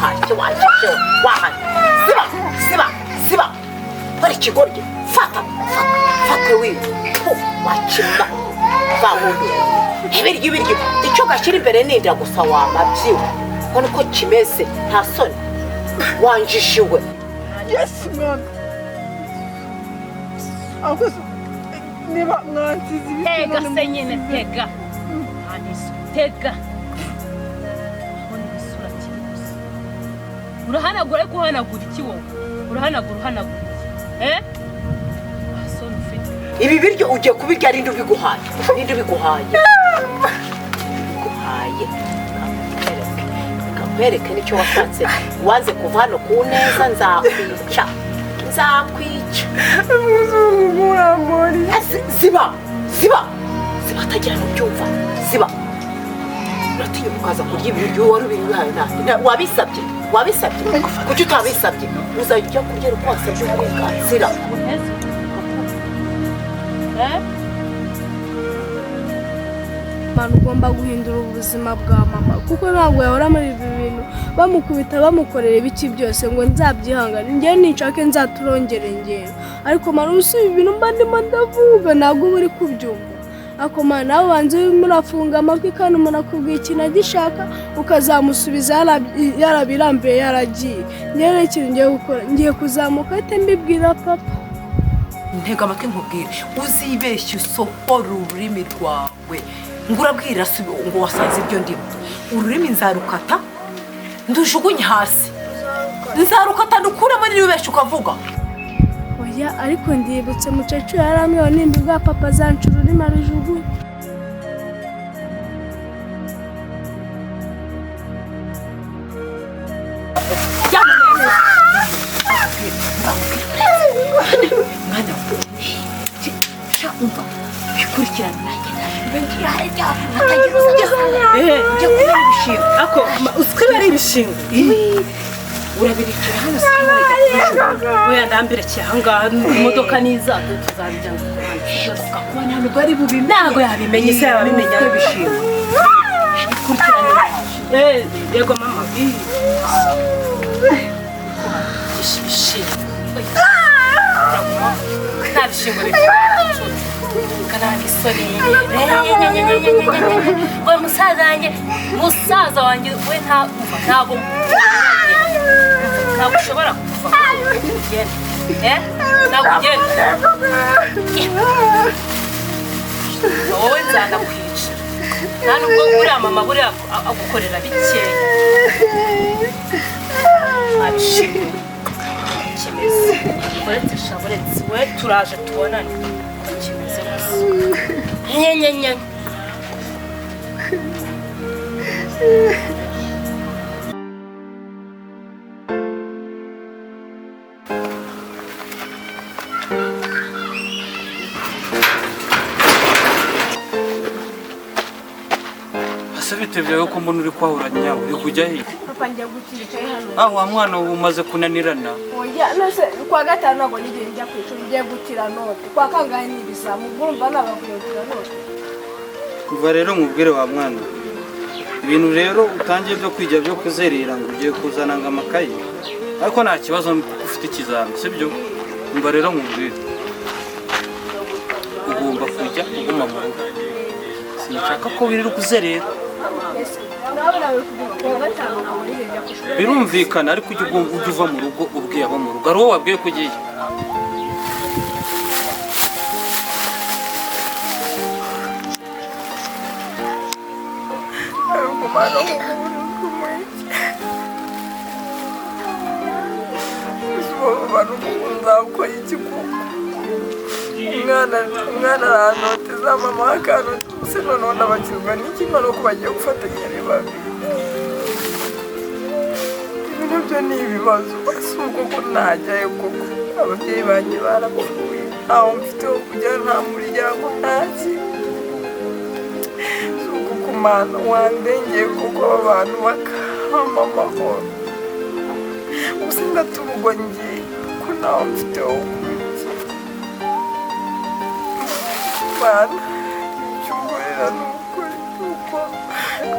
ntacyo wanjije wahana siba bari ikigoryi fata wiwe wakimba vamudu ibiryo icyo gashyira imbere ninda gusa wamabyiwe ko niko kimeze nta soni wanjishiwe. Yes mwana akoze niba mwansize tega se nyine tega urahanagura ko uhanagura iki wowe urahanagura iki asoni ufite ibi biryo ugiye kubirya rindi ubiguhaye kamwereke nicyo washatse waze kuva hano ku neza nzakwica muzungu muramuri ziba atagira n'ubyumva ziba uratinya ukaza kurya ibiryo wari ubirihaye wabisabye kuki utabisabye uzajya kurya uko wasabye uburenganzira. Mama ugomba guhindura ubuzima bwa mama kuko ntabwo yahora muri ibi bintu bamukubita bamukorera ibiki byose ngo nzabyihangane njye ninshake nzaturongere ngero ariko mama usubiye ibintu mba ndimo ndavuga ntabwo uri kubyumva ako mama nawe banze murafunga amatwi kandi umuntu akubwiye ikintu agishaka ukazamusubiza yarabirambiye yaragiye njyewe ikintu ngiye gukora ngiye kuzamuka ahita mbibwira papa. Ntega amatwi nkubwire uzibeshye usohora ururimi rwawe ngo urabwira ngo wasanze ibyo ndimo ururimi nzarukata ndujugunye hasi nzarukata ndukuremo n'ibibeshye ukavuga oya ariko ndibutse mukecuru yaramweho nimba bwa papa zancu ururimi arujugunye. bikurikirana ako usikibera ibishinga urabirikira hano sikibera oya ndambirekeye ahangaha imodoka n'izato tuzabijya kubona hano bari bubimenye ntabwo yabimenye se yabimenya ibishinga bikurikirana yego mama nta bishingo kanabisore we musaza wanjye we ntabwo ushobora kuva ntabwo ugenda wowe nzanakwica nta nubwo buriya mama buriya agukorera bikeya abishimye kimeze uretse shaburetse we turaje tubonane kimeze gusa nyenyenye bitewe ko mbona uri kwahuranya uri kujya he? Papa njya gutira hano. Wa mwana umaze kunanirana. Oya nase kwa gatanu ntabwo nigeze njya kwishuri ngiye gutira note. Kwa kangahe nibisamu urumva nabavuye gutira note. Kuva rero mubwire wa mwana. Ibintu rero utangiye byo kwijya byo kuzerera ngo ugiye kuzana ngamakayi. Ariko nta kibazo ufite ikizami sibyo? Umva rero mubwire. Ugomba kujya uguma mu rugo. Sinshaka ko wirirwa kuzerera. Birumvikana ariko ujye uva mu rugo ubwiye abo mu rugo ari wowe wabwiye kugiye. umwana aranoteza mama akanotse noneho ndabakizwa n'ikimara uko bagiye gufatanya ari babi. Ibi nabyo ni ibibazo si ubwo ko ntajyayo koko ababyeyi banjye barapfuye ntaho mfite ho kujya nta muryango ntaki si ubwo ko mana wandengeye kuko abantu bakampa amahoro gusa ndaturugwa ngiye ko ntaho mfite ho Mana, icyumburira ni ukuri kuko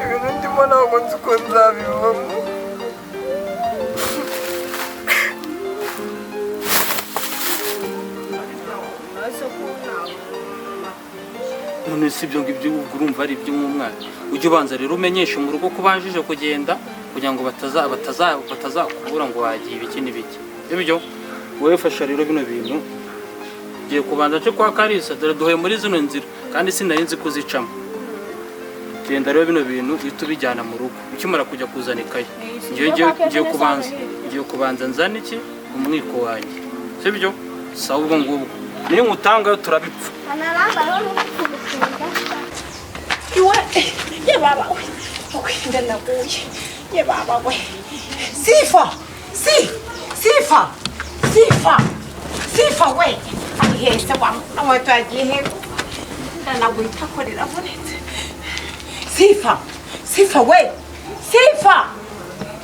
ibintu ndimo ntabwo nzi uko nzabivamo. none si ibyo ngibyo urumva ari iby'umwana ujye ubanza rero umenyeshe mu rugo ko banjije kugenda kugira ngo batazakubura ngo wagiye ibiki n'ibiki ibyo wowe fasha rero bino bintu ugiye kubanza cyo kwa Kalisa dore duhuye muri zino nzira kandi sinari nzi kuzicamo genda rero bino bintu uhita ubijyana mu rugo ukimara kujya kuzana ikayi ngiye kubanza nzana iki umwiko wanjye sibyo sawa ubwo ngubwo niyo nkutanga turabipfa iwe ye baba we ndanaguye ye baba we sifa we ahese wa twagiye ndanaguye takorera bonetse sifa we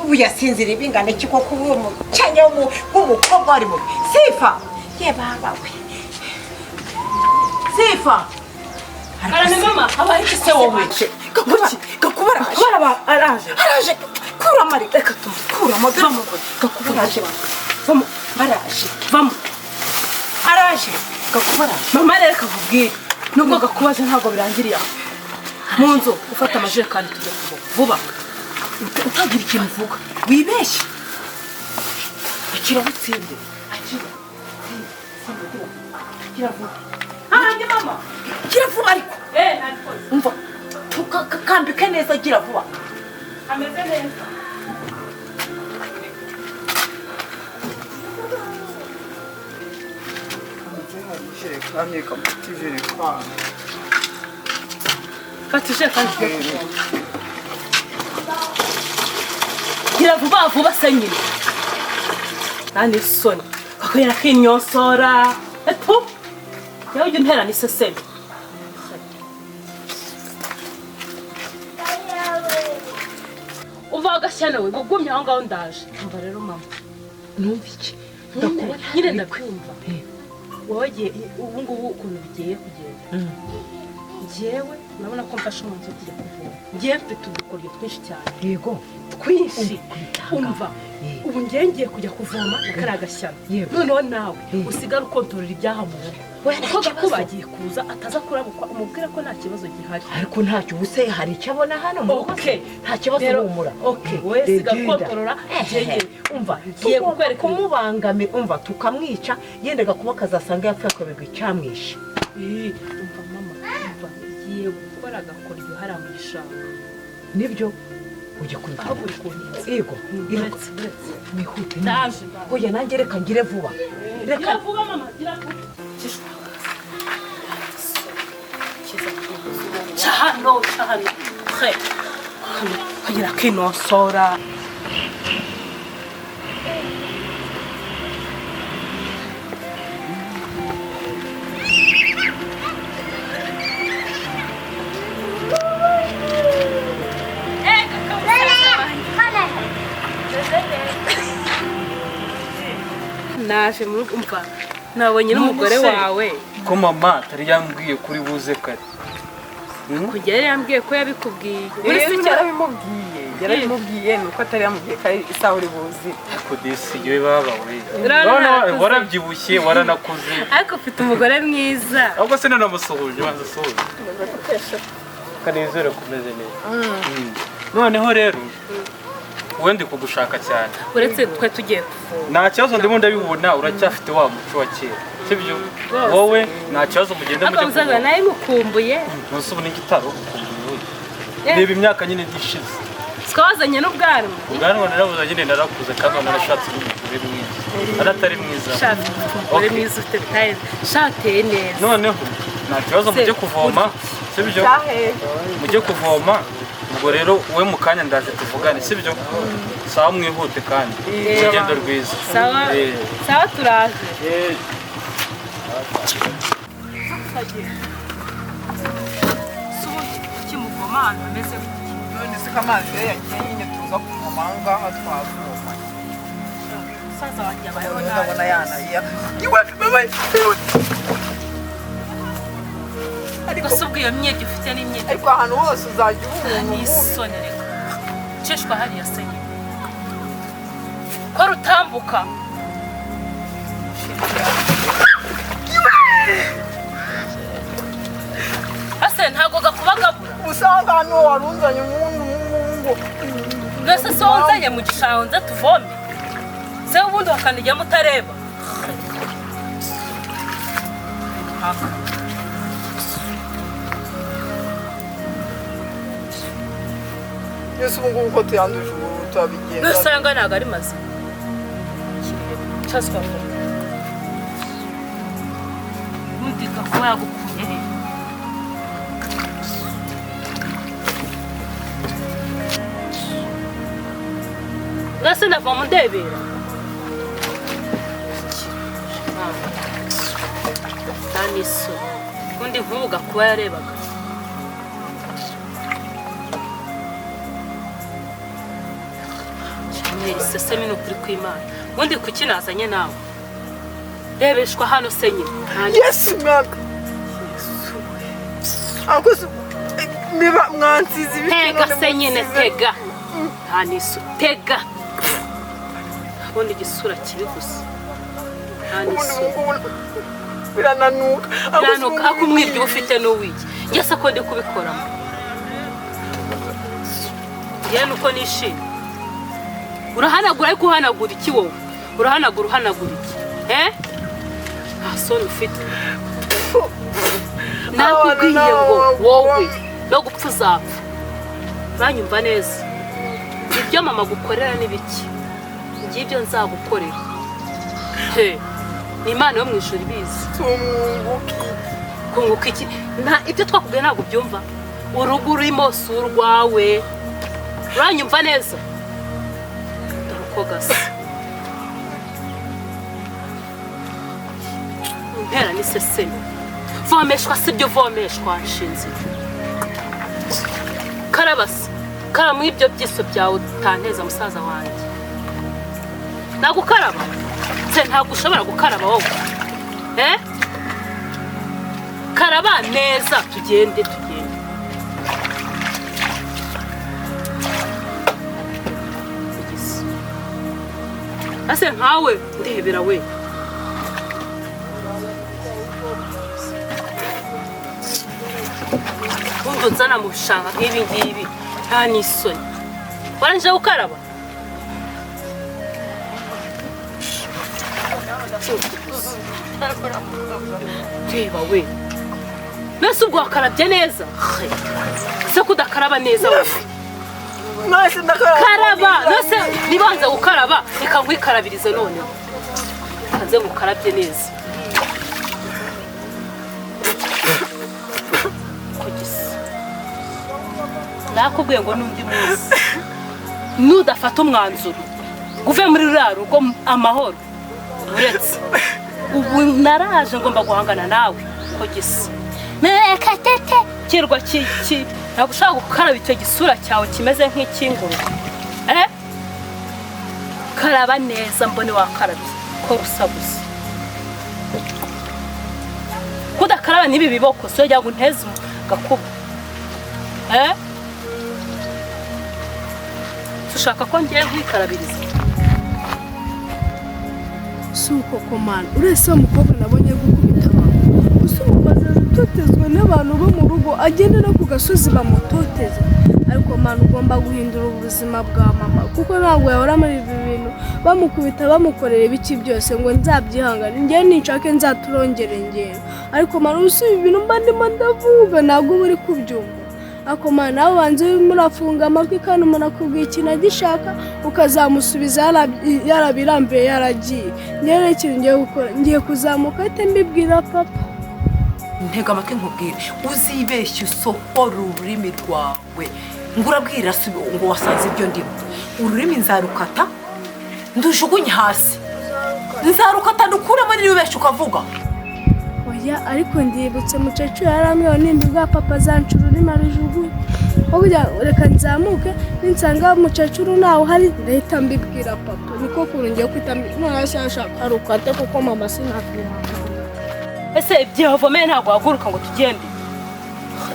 ubu yasinzira ibingana iki koko uwo mucanya w'umukobwa arimo sifa ye baba we sifa Karame mama, abaye iki se wowe? Gakubara araje. Kura mari reka kura magamo. Gakubara araje. Vamo. Araje. Gakubara. Mama reka kubwira. Nubwo gakubaje ntabwo birangiriye. Mu nzu ufata amajerekani tujya vuba. Utagira ikintu uvuga. Wibeshye. Akira butsinde. Akira vuba. Hanjye mama. Gira vuba ariko. Ntabikoze. Umva. Tukambike neza gira vuba. Ameze neza. Fata ijerekani tujya kuvoma. Gira vuba se nyine. Nani isoni. Kakubera kinyonsora. Epu. Yawe ujya untera n'iseseme. Uva agashyana we gugumye aho ngaho ndaje. Umva rero mama. Numva iki? Nyine ndakumva. Wowe ubu ngubu ukuntu bigiye kugenda. Njyewe urabona ko mfashe umwanzuro kujya kuvoma. Njyewe mfite udukoryo twinshi cyane. Yego. Twinshi. Umva. Ubu ngiye kujya kuvoma nakari agashyana. Noneho nawe usigara ukontorora ibyaha mu rugo. Ko gakubagiye kuza ataza kurabukwa umubwira ko nta kibazo gihari. Ariko ntacyo ubuse hari icyo abona hano mu rugo. Nta kibazo humura. Wowe siga kontorora njye umva ngiye kukwereka kumubangamira umva tukamwica yendaga kuba kazasanga yapfuye akabigwa icyamwishe. Umva mama umva ngiye gukora agakoryo hara mu ishamba. Nibyo ujye kubikora. Aho uri kuntinza. Yego. Uretse. Mwihute. Ndaje. Oya nanjye reka ngire vuba. Gira vuba mama gira vuba. Chahano. He. Kagira kinosora. Naje umva nabonye n'umugore wawe ko mama atari yambwiye kuri buze kare kugera yambwiye ko yabikubwiye yarabimubwiye nuko atari yamubwiye ko isaha uri buzi ko desi yewe baba we warabyibushye waranakuze ariko ufite umugore mwiza ahubwo se nanamusuhuje banza suhuje kanezere kumeze neza noneho rero wendi kugushaka cyane uretse twe tugiye kuvoma nta kibazo ndimo ndabibona uracyafite wa muco wa kera sibyo wowe nta kibazo mugenda mujya kuvoma nawe mukumbuye nose ubu n'igitaro ukumbuye reba imyaka nyine ishize twazanye n'ubwanwa ubwanwa narabuze nyine narakuze kandi narashatse umugore mwiza aratari mwiza umugore mwiza ufite bitaye shateye neza noneho nta kibazo mujye kuvoma sibyo mujye kuvoma ubwo rero wowe mu kanya ndaje tuvugane sibyo sawa mwihute kandi urugendo rwiza sawa turaje kimuvoma ahantu hameze none se amazi yo yagiye nyine tuza kuvoma aho ngaho twavoma umusaza wanjye abayeho ndabona yanariya ariko si ubwo iyo myenda ufite n'imyenda ariko ahantu hose uzajya ubona n'isoni reka cishwa hariya se nyine ko rutambuka ase usanga hano warunzanye umuhungu mbese so wunzanye mu gishanga nza tuvome se ubundi wakanijyamo utareba yesu ubu ngubu ko tuyanduje ubu turabigenza nusanga ntabwo ari mazima cyaswa mundika kuba yagukuye he ngase ndava mu ndebera taniso undi nkubuga kuba yarebaga isesemi ni ukuri kw'Imana ubundi kuki nazanye nawe rebeshwa hano se nyine yesu mwaka akoze niba mwansize ibiti tega se nyine tega nta niso tega ubundi igisura kibi gusa nta niso birananuka biranuka ako umwirya uba ufite n'uwiki ngese ko ndi kubikoramo yewe nuko nishimye urahanagura ariko uhanagura iki wowe urahanagura iki nta soni ufite nakubwiye ngo wowe no gupfa uzapfa uranyumva neza ibyo mama gukorera ni biki ngibyo nzagukorera ni Imana yo mu ijuru ibizi kunguka iki ibyo twakubwiye ntabwo byumva urugo urimo si urwawe uranyumva neza kogasa impera ni sesemi vomeshwa sibyo vomeshwa nshinze karabasa karamu ibyo byiso byawe utanteza musaza wanjye nagukaraba se ntabwo ushobora gukaraba wowe karaba neza tugende ase nkawe ndebera we undo nzana mu bishanga nk'ibi ngibi nta n'isoni warangije gukaraba reba we mbese ubwo wakarabye neza se kudakaraba neza wowe karaba nose nibanza gukaraba reka nkwikarabirize noneho kanze ngukarabye neza nakubwiye ngo n'undi munsi nudafata umwanzuro uve muri ruriya rugo amahoro uretse ubu naraje ngomba guhangana nawe ko gisa mereka tete kirwa kiki ntabwo ushaka gukaraba icyo gisura cyawe kimeze nk'ikingurube karaba neza mbone wakarabye ko rusa gusa kudakaraba n'ibi biboko so jya gunteza gakuba ushaka ko ngiye kwikarabiriza suko komana urese umukobwa nabonye gukubita abantu gusa umaze gutotezwa n'abantu bo mu rugo agenda no ku gasozi bamutoteza ariko mana ugomba guhindura ubuzima bwa mama kuko ntabwo yahora muri ibi bintu bamukubita bamukorera ibiki byose ngo nzabyihangane ngiye ninshake nzaturongere ngero ariko mana usubiye ibintu mba ndimo ndavuga ntabwo muri kubyumva ako mana nawe banze murafunga amatwi kandi umuntu akubwiye ikintu agishaka ukazamusubiza yarabirambiye yaragiye rero ikintu ngiye gukora ngiye kuzamuka ahita mbibwira papa ntega amatwi nkubwire uzibeshye usohora ururimi rwawe ngo urabwira ngo wasanze ibyo ndimo ururimi nzarukata ndujugunye hasi nzarukata ndukuremo n'ibibeshye ukavuga oya ariko ndibutse mucecuru yaramyeho nimba bwa papa zancu ururimi arujugunye oya reka nzamuke ninsanga mucecuru nawe hari ndahita mbibwira papa niko kuntu ngiye kwita none ashaka arukate kuko mama sinakwiha ese ibyavomeye ntabwo waguruka ngo tugende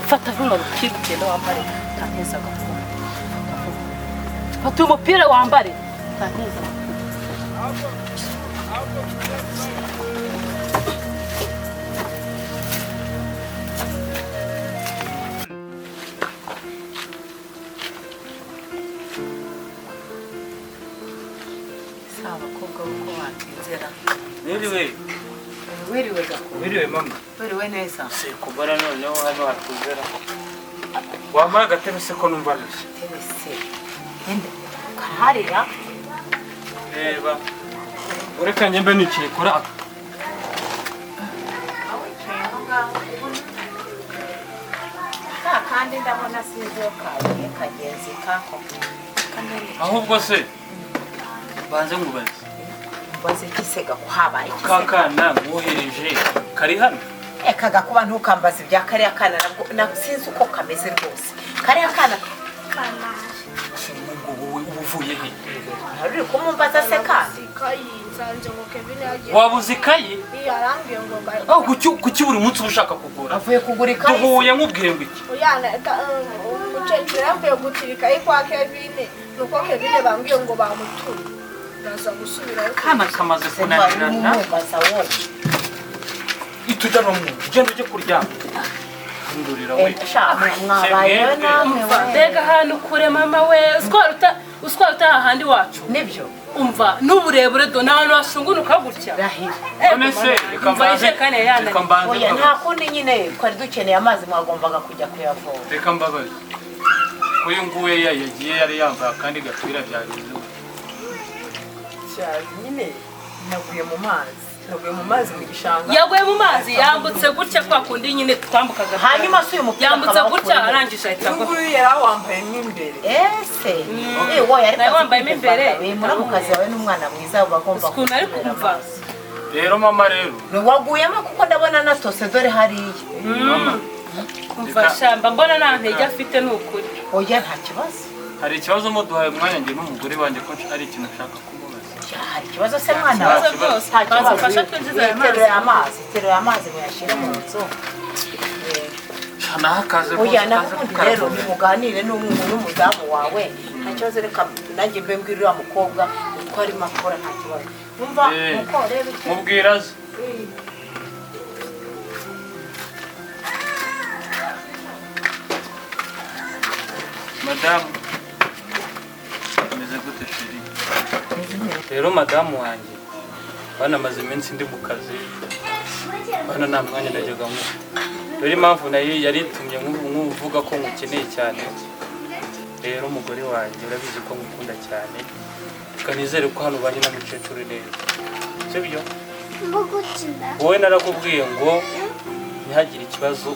fata runo rukiri kugenda wambare utanteza gakuba fata umupira wambare utanteza abakobwa b'uko wakwizera. Wiriwe. Wiriwe gakuru. Wiriwe mama. Wiriwe neza. Se kubara noneho hano hatuzera. Wamara agatebe se ko numva neza. Ese. Ende. Kararira. Reba. Ureka njye mbe nicaye kuri aka. Kandi ndabona sizo kaye kagenzi kako. Ahubwo se banze ngubaze. Mbaze kisega ko habaye iki? Kakana wohereje kari hano. Ekaga kuba ntukambaza ibya kariya kana nabwo sinzi uko kameze rwose. Kariya kana Ngo wowe uvuye he? uri kumumbaza se kandi? nsanze ngo Kevin yagiye Wabuze ikayi? yarambwiye ngo Aho kuki buri munsi ushaka kugura? Avuye kugura ikayi. Duhuye nkubwiye ngo iki? uyana umukecuru yambwiye gutira ikayi kwa Kevin nuko Kevin bambwiye ngo bamuture ndaza gusubirayo Kana kamaze kunanirana. Kumumbaza wowe. Ituja no mu ugenda ujye kuryama. Ndurira we. Mwabaye namwe we. mbega ahantu kure mama we uswara utahahandi wacu Nibyo. umva n'uburebure do n'ahantu hashungunuka gutya Rahira. None se reka umva mbanze. ijerekani yananiye. Reka mbanze. Oya nta kundi nyine twari dukeneye amazi mwagombaga kujya kuyavoma. Reka mbabaze. Uyu nguye yagiye yari yambaye kandi gapira byagenze. cyane nyine naguye mu mazi mu gishanga yaguye mu mazi yambutse gutya kwa kundi nyine twambukaga Hanyuma se uyu mupira yambutse akaba gutya awukuye. arangije ahita agwa nguyu yari awambayemo imbere Ese. Wowe ariko Nawe wambayemo imbere. muramukazi wawe n'umwana mwiza bagomba ukuntu ari kumva Rero mama rero. waguyemo kuko ndabona natose dore hariya. Mama. kumva shamba mbona nta ntege afite ni ukuri Oya nta kibazo. Hari ikibazo muduhaye umwanya njye n'umugore wanjye ko ari ikintu nshaka kumubaza. Hari ikibazo se mwana ikibazo wawe? rwose Nta kibazo. badufasha twinjiza aya Teruye mazi teruye amazi muyashyire mu nzu. Naho akaze Oya nakundi rero nimuganire n'umudamu wawe nta kibazo reka nanjye mbe mbwira uriya mukobwa uko arimo akora nta kibazo. Umva uko rero mubwira aze. Madamu meze gute sheri? Rero madamu wanjye banamaze iminsi ndi mu kazi bana nta mwanya najyaga nkuba. Rero impamvu nayo yari itumye nk'uvuga ko ngukeneye cyane. Rero umugore wanjye urabizi ko ngukunda cyane kanizere ko hano banye n'umukecuru neza sibyo? Wowe narakubwiye ngo ntihagire ikibazo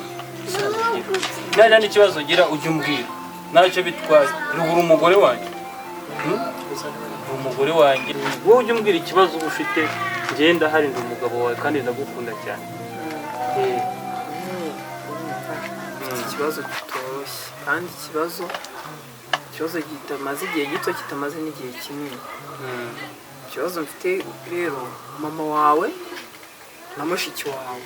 nta n'ikibazo ugira ujye umbwira ntacyo bitwaye ruguru umugore wanjye umugore wanjye wowe ujye umbwira ikibazo uba ufite ngenda hari ndi umugabo wawe kandi ndagukunda cyane. ikibazo kitoroshye kandi ikibazo kitamaze igihe gito kitamaze n'igihe kinini. Ikibazo mfite rero mama wawe na mushiki wawe